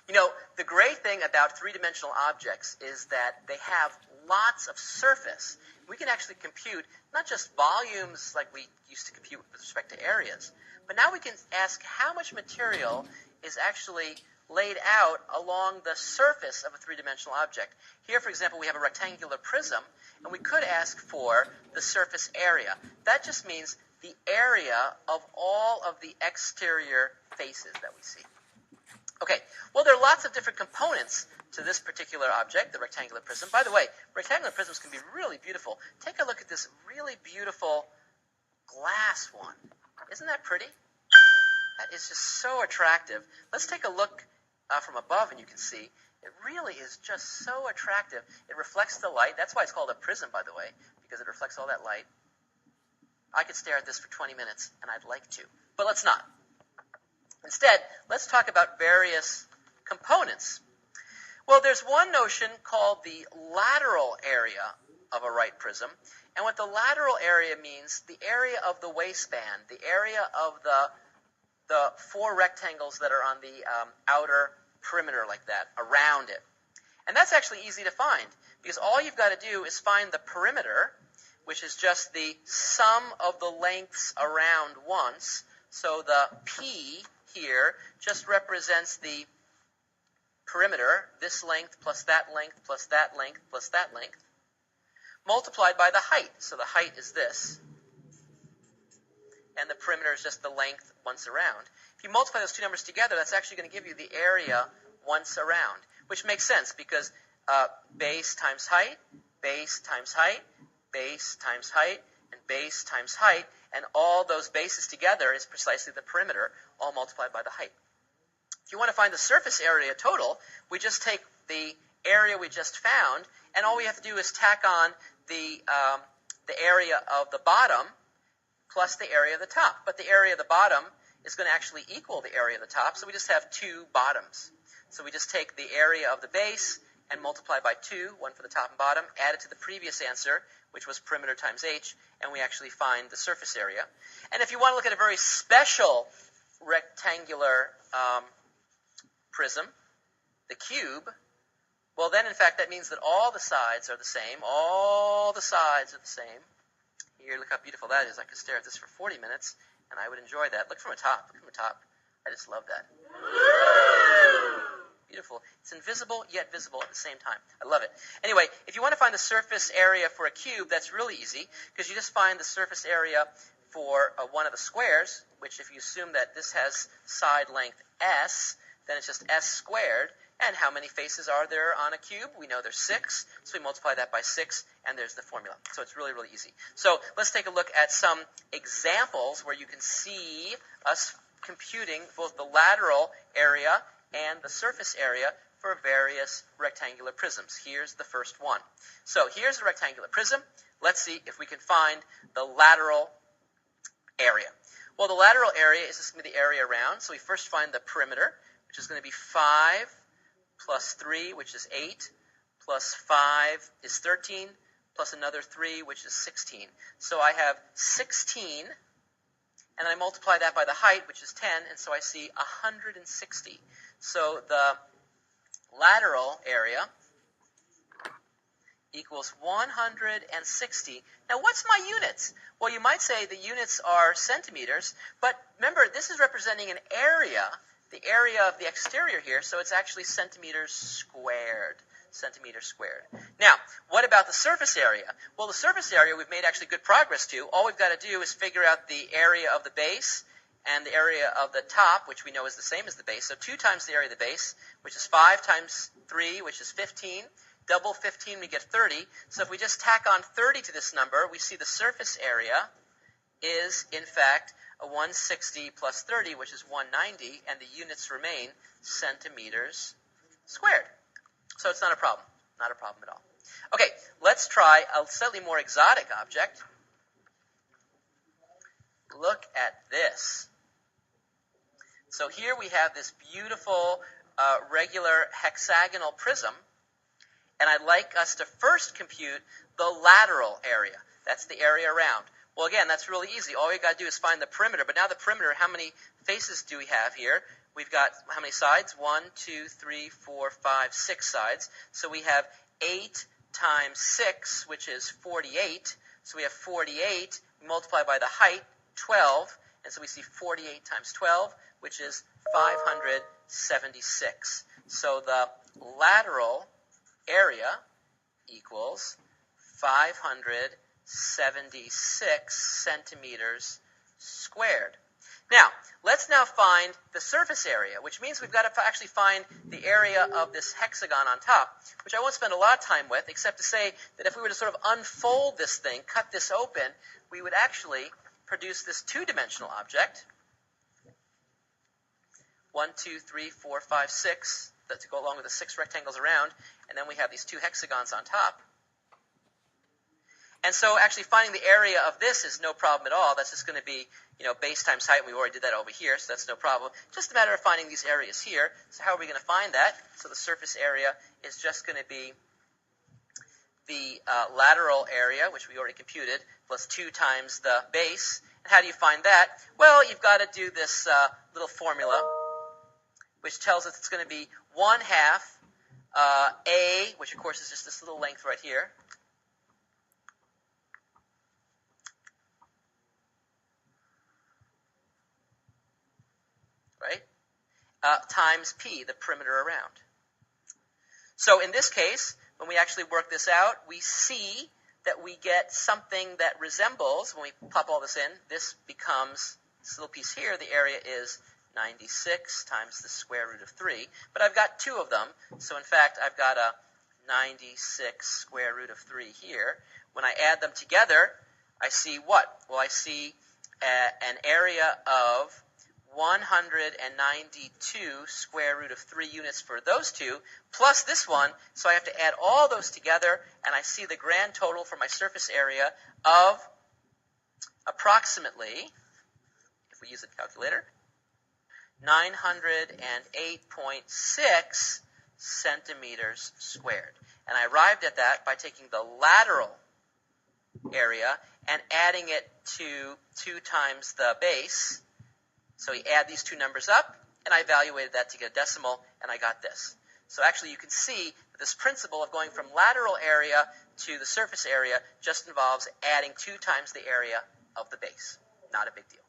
You know, the great thing about three-dimensional objects is that they have lots of surface. We can actually compute not just volumes like we used to compute with respect to areas, but now we can ask how much material is actually laid out along the surface of a three-dimensional object. Here, for example, we have a rectangular prism, and we could ask for the surface area. That just means the area of all of the exterior faces that we see. Okay, well, there are lots of different components to this particular object, the rectangular prism. By the way, rectangular prisms can be really beautiful. Take a look at this really beautiful glass one. Isn't that pretty? That is just so attractive. Let's take a look from above, and you can see it really is just so attractive. It reflects the light. That's why it's called a prism, by the way, because it reflects all that light. I could stare at this for 20 minutes, and I'd like to, but let's not. Instead, let's talk about various components. Well, there's one notion called the lateral area of a right prism, and what the lateral area means, the area of the waistband, the area of the four rectangles that are on the outer perimeter like that, around it. And that's actually easy to find, because all you've got to do is find the perimeter, which is just the sum of the lengths around once. So the P here just represents the perimeter, this length plus that length plus that length plus that length, multiplied by the height. So the height is this, and the perimeter is just the length once around. If you multiply those two numbers together, that's actually going to give you the area once around, which makes sense because base times height, base times height, base times height, and base times height, and all those bases together is precisely the perimeter, all multiplied by the height. If you want to find the surface area total, we just take the area we just found, and all we have to do is tack on the area of the bottom plus the area of the top. But the area of the bottom is going to actually equal the area of the top, so we just have two bottoms. So we just take the area of the base and multiply by 2, one for the top and bottom, add it to the previous answer, which was perimeter times h, and we actually find the surface area. And if you want to look at a very special rectangular prism, the cube, well then in fact that means that all the sides are the same. All the sides are the same. Here, look how beautiful that is. I could stare at this for 40 minutes, and I would enjoy that. Look from the top. Look from the top. I just love that. Beautiful. It's invisible, yet visible at the same time. I love it. Anyway, if you want to find the surface area for a cube, that's really easy, because you just find the surface area for one of the squares, which if you assume that this has side length s, then it's just s squared. And how many faces are there on a cube? We know there's 6, so we multiply that by 6, and there's the formula. So it's really, really easy. So let's take a look at some examples where you can see us computing both the lateral area and the surface area for various rectangular prisms. Here's the first one. So here's a rectangular prism. Let's see if we can find the lateral area. Well, the lateral area is just going to be the area around. So we first find the perimeter, which is going to be 5 plus 3, which is 8, plus 5 is 13, plus another 3, which is 16. So I have 16, and I multiply that by the height, which is 10, and so I see 160. So the lateral area equals 160. Now, what's my units? Well, you might say the units are centimeters, but remember, this is representing an area, the area of the exterior here, so it's actually centimeters squared. Centimeters squared. Now, what about the surface area? Well, the surface area we've made actually good progress to. All we've got to do is figure out the area of the base and the area of the top, which we know is the same as the base. So 2 times the area of the base, which is 5 times 3, which is 15. Double 15, we get 30. So if we just tack on 30 to this number, we see the surface area is, in fact, a 160 plus 30, which is 190, and the units remain centimeters squared. So it's not a problem. Not a problem at all. Okay, let's try a slightly more exotic object. Look at this. So here we have this beautiful regular hexagonal prism, and I'd like us to first compute the lateral area. That's the area around. Well, again, that's really easy. All we got to do is find the perimeter. But now the perimeter, how many faces do we have here? we've got how many sides? 1, 2, 3, 4, 5, 6 sides. So we have 8 times 6, which is 48. So we have 48 multiplied by the height, 12. And so we see 48 times 12, which is 576. So the lateral area equals 576 centimeters squared. Now, let's now find the surface area, which means we've got to actually find the area of this hexagon on top, which I won't spend a lot of time with, except to say that if we were to sort of unfold this thing, cut this open, we would actually produce this two-dimensional object. 1, 2, 3, 4, 5, 6, that to go along with the 6 rectangles around, and then we have these 2 hexagons on top. And so actually finding the area of this is no problem at all. That's just going to be, base times height. We already did that over here, so that's no problem. Just a matter of finding these areas here. So how are we going to find that? So the surface area is just going to be the lateral area, which we already computed, plus 2 times the base. And how do you find that? Well, you've got to do this little formula, which tells us it's going to be 1/2 A, which of course is just this little length right here, right, times P, the perimeter around. So in this case, when we actually work this out, we see that we get something that resembles, when we pop all this in, this becomes, this little piece here, the area is 96 times the square root of 3. But I've got 2 of them, so in fact I've got a 96 square root of 3 here. When I add them together, I see what? Well, I see an area of 192 square root of 3 units for those 2, plus this one, so I have to add all those together, and I see the grand total for my surface area of approximately, if we use a calculator, 908.6 centimeters squared. And I arrived at that by taking the lateral area and adding it to 2 times the base. So we add these 2 numbers up, and I evaluated that to get a decimal, and I got this. So actually you can see that this principle of going from lateral area to the surface area just involves adding 2 times the area of the base. Not a big deal.